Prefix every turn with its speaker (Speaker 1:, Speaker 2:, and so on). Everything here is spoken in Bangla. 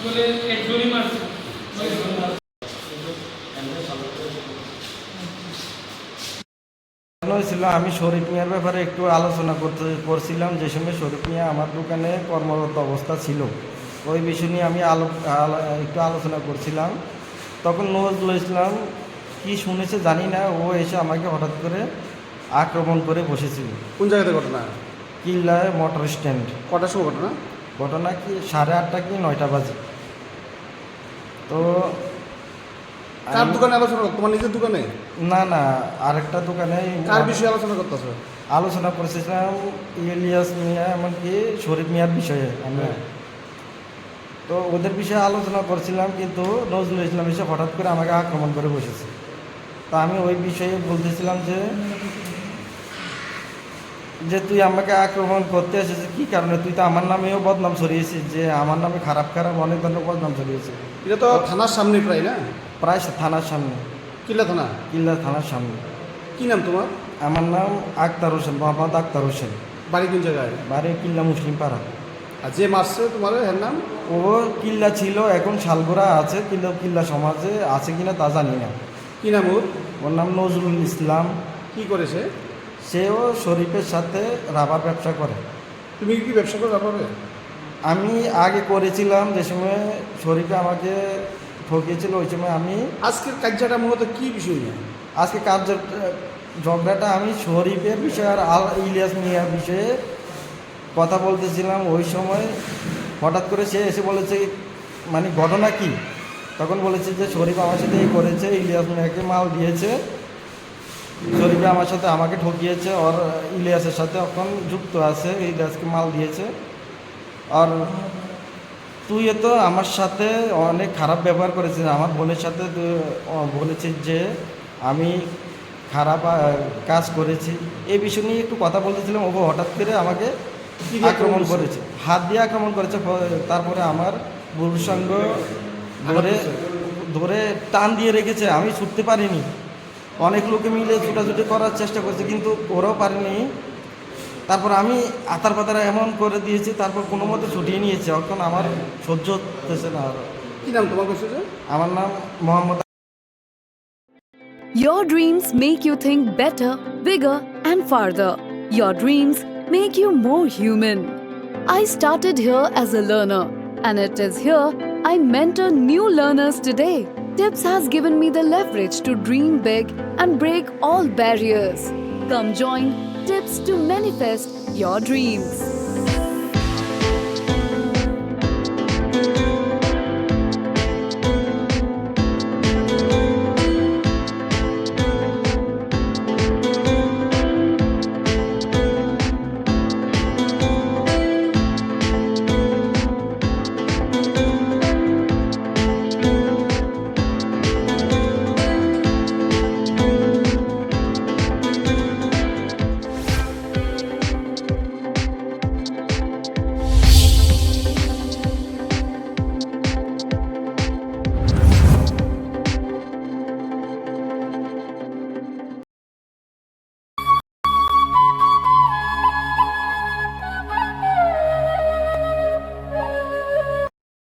Speaker 1: বলে একজনই মারছে।
Speaker 2: হয়েছিল আমি শরীফ মিয়ার ব্যাপারে একটু আলোচনা করছিলাম, যে সময় শরীফ মিয়া আমার দোকানে কর্মরত অবস্থা ছিল, ওই বিষয় নিয়ে আমি একটু আলোচনা করছিলাম। তখন নজরুল ইসলাম কি শুনেছে জানি না, ও এসে আমাকে হঠাৎ করে আক্রমণ করে বসেছিল।
Speaker 3: কোন জায়গাতে ঘটনা?
Speaker 2: কিল্লায় মোটর স্ট্যান্ড।
Speaker 3: কটার সময় ঘটনা?
Speaker 2: ঘটনা কি 8:30 কি 9টা বাজে। তো
Speaker 3: কার দোকানে আলোচনা করতো? তোমার নিজের দোকানে?
Speaker 2: না না, আরেকটা দোকানে
Speaker 3: কার বিষয়ে আলোচনা করতেছো?
Speaker 2: আলোচনা করেছিলাম ইলিয়াস মিয়া এমনকি শরীফ মিয়ার বিষয়ে আমি। তো ওদের বিষয়ে আলোচনা করছিলাম, কিন্তু নজরুল ইসলাম এসে হঠাৎ করে আমাকে আক্রমণ করে বসেছে। তা আমি ওই বিষয়ে বলতেছিলাম যে তুই আমাকে আক্রমণ করতে এসেছিস কী কারণে? তুই তো আমার নামেও বদনাম ছড়িয়েছিস, যে আমার নামে খারাপ অনেক ধরনের বদনাম ছড়িয়েছিস।
Speaker 3: এটা তো থানার সামনে প্রায়, না?
Speaker 2: প্রায় থানার সামনে,
Speaker 3: কিল্লা থানা।
Speaker 2: কিল্লা থানার সামনে।
Speaker 3: কি নাম তোমার?
Speaker 2: আমার নাম আক্তার হোসেন, মোহাম্মদ আক্তার হোসেন।
Speaker 3: বাড়ি কোন জায়গায়?
Speaker 2: বাড়ি কিল্লা মুসলিম পাড়া।
Speaker 3: আর যে মারছে তোমার এর নাম?
Speaker 2: ও কিল্লা ছিল, এখন শালগোড়া আছে, কিন্তু কিল্লা সমাজে আছে কিনা তা জানি না।
Speaker 3: কি নাম ওর?
Speaker 2: ওর নাম নজরুল ইসলাম।
Speaker 3: কি করেছে?
Speaker 2: সেও শরীফের সাথে রাবার ব্যবসা করে।
Speaker 3: তুমি কি ব্যবসা করো তারপরে?
Speaker 2: আমি আগে করেছিলাম, যে সময় শরীফে আমাকে ঠকিয়েছিল ওই সময় আমি।
Speaker 3: আজকের কার্যটা মূলত কি বিষয় নিয়ে?
Speaker 2: আজকে ঝগড়াটা আমি শরীফের বিষয়ে আর ইলিয়াস মিয়ার বিষয়ে কথা বলতেছিলাম। ওই সময় হঠাৎ করে সে এসে বলেছে, মানে ঘটনা কি? তখন বলেছে যে শরীফ আমার সাথে এই করেছে, ইলিয়াস মিয়াকে মাল দিয়েছে, শরীফে আমার সাথে আমাকে ঠকিয়েছে, আর ইলিয়াসের সাথে এখন যুক্ত আছে, ইলিয়াসকে মাল দিয়েছে। আর তুই তো আমার সাথে অনেক খারাপ ব্যবহার করেছিস, আমার বোনের সাথে বলেছিস যে আমি খারাপ কাজ করেছি। এই বিষয় নিয়ে একটু কথা বলতেছিলাম, ও হঠাৎ করে আমাকে আক্রমণ করেছে, হাত দিয়ে আক্রমণ করেছে। তারপরে আমার বুরুসাঙ্গ ধরে টান দিয়ে রেখেছে, আমি ছুটতে পারিনি। অনেক লোকে মিলে ছুটাছুটি করার চেষ্টা করছে, কিন্তু ওরাও পারেনি। তারপর আমি আতার পাতারা এমন করে দিয়েছি, তারপর কোনো মতে ছুটিয়ে নিয়েছে। এখন আমার সহ্য হতেছে না।
Speaker 3: কি নাম তোমার কাছে?
Speaker 2: আমার নাম Mohammad.
Speaker 4: Your dreams make you think better, bigger, and farther. Your dreams make you more human. I started here as a learner, and it is here I mentor new learners today. Tips has given me the leverage to dream big and break all barriers. Come join Tips to manifest your dreams.